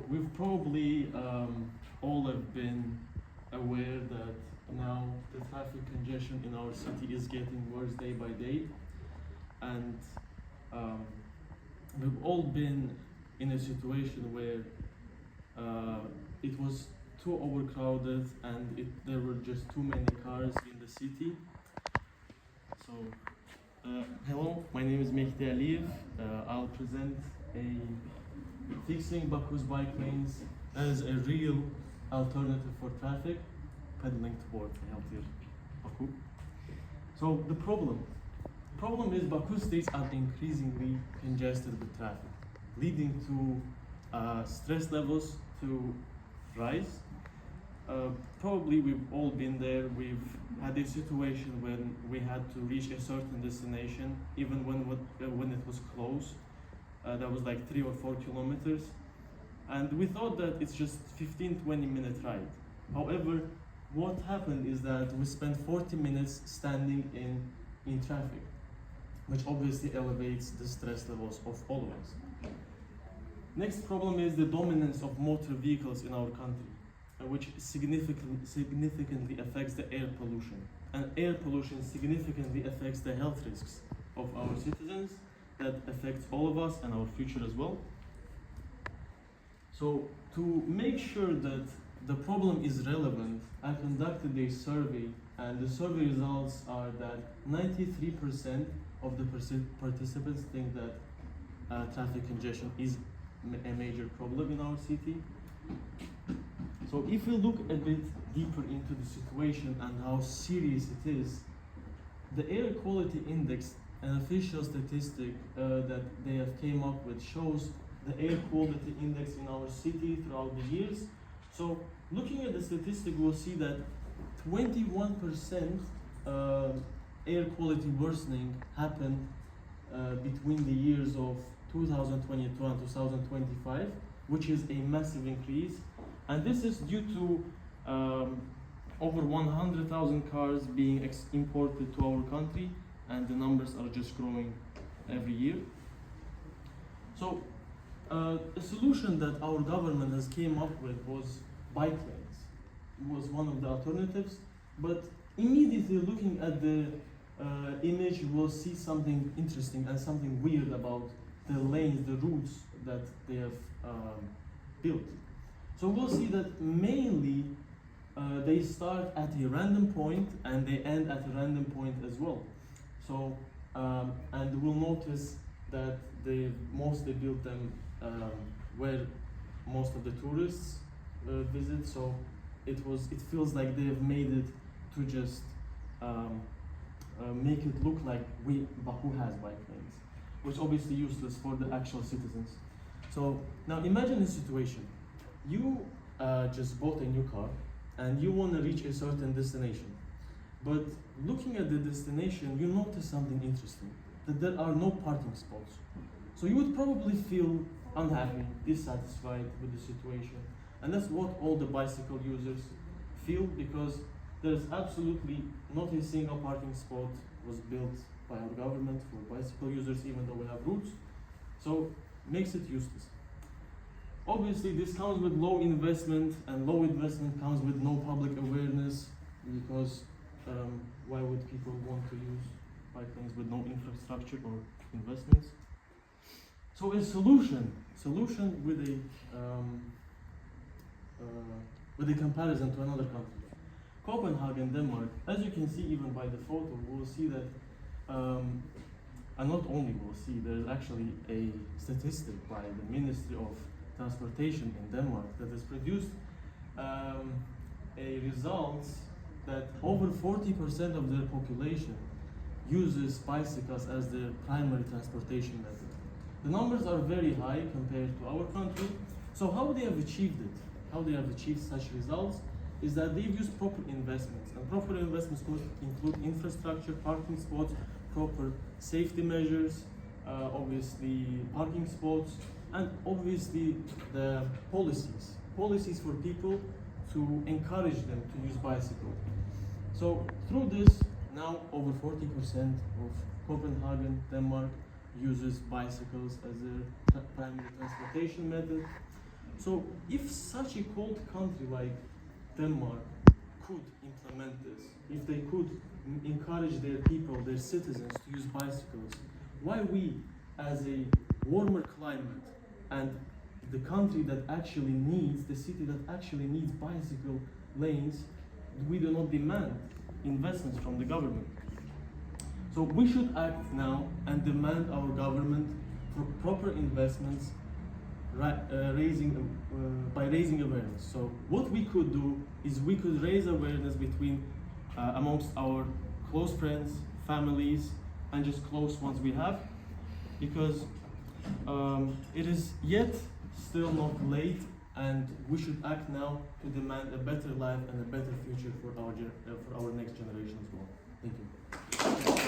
we've probably all have been aware that now the traffic congestion in our city is getting worse day by day, and um, we've all been in a situation where it was too overcrowded and there were just too many cars in the city. So, hello, my name is Mehdi Aliyev. I'll present fixing Baku's bike lanes as a real alternative for traffic, pedaling toward a healthier Baku. So the problem is Baku streets are increasingly congested with traffic, leading to stress levels to rise. Probably we've all been there. We've had a situation when we had to reach a certain destination, even when it was close. That was like 3 or 4 kilometers. And we thought that it's just 15-20 minute ride. However, what happened is that we spent 40 minutes standing in traffic, which obviously elevates the stress levels of all of us. Next problem is the dominance of motor vehicles in our country, which significantly affects the air pollution. And air pollution significantly affects the health risks of our citizens, that affects all of us and our future as well. So to make sure that the problem is relevant, I conducted a survey, and the survey results are that 93% of the participants think that traffic congestion is a major problem in our city. So if we look a bit deeper into the situation and how serious it is, the air quality index, an official statistic that they have came up with, shows the air quality index in our city throughout the years. So looking at the statistic, we'll see that 21% air quality worsening happened between the years of 2022 and 2025, which is a massive increase. And this is due to over 100,000 cars being imported to our country, and the numbers are just growing every year. So a solution that our government has came up with was bike lanes. It was one of the alternatives, but immediately looking at the image, you will see something interesting and something weird about the lanes, the routes that they have built. So we'll see that mainly they start at a random point and they end at a random point as well. So, and we'll notice that they mostly built them where most of the tourists visit. So it feels like they have made it to just make it look like Baku has bike lanes, which is obviously useless for the actual citizens. So now imagine a situation. You just bought a new car and you want to reach a certain destination. But looking at the destination, you notice something interesting, that there are no parking spots. So you would probably feel unhappy, dissatisfied with the situation. And that's what all the bicycle users feel, because there's absolutely not a single parking spot was built by our government for bicycle users, even though we have routes. So makes it useless. Obviously, this comes with low investment, and low investment comes with no public awareness, because why would people want to use bike lanes with no infrastructure or investments? So a solution with a comparison to another country. Copenhagen, Denmark, as you can see even by the photo, we'll see that, and not only we'll see, there's actually a statistic by the Ministry of Transportation in Denmark that has produced a result that over 40% of their population uses bicycles as their primary transportation method. The numbers are very high compared to our country. So how they have achieved it, how they have achieved such results, is that they've used proper investments. And proper investments include infrastructure, parking spots, proper safety measures, obviously parking spots, and obviously the policies for people to encourage them to use bicycle. So through this, now over 40% of Copenhagen, Denmark, uses bicycles as their primary transportation method. So if such a cold country like Denmark could implement this, if they could encourage their people, their citizens to use bicycles, why we, as a warmer climate and the country that actually needs, the city that actually needs bicycle lanes, we do not demand investments from the government? So we should act now and demand our government for proper investments by raising awareness. So what we could do is we could raise awareness between amongst our close friends, families, and just close ones we have, because it is yet still not late, and we should act now to demand a better life and a better future for our next generation as well. Thank you.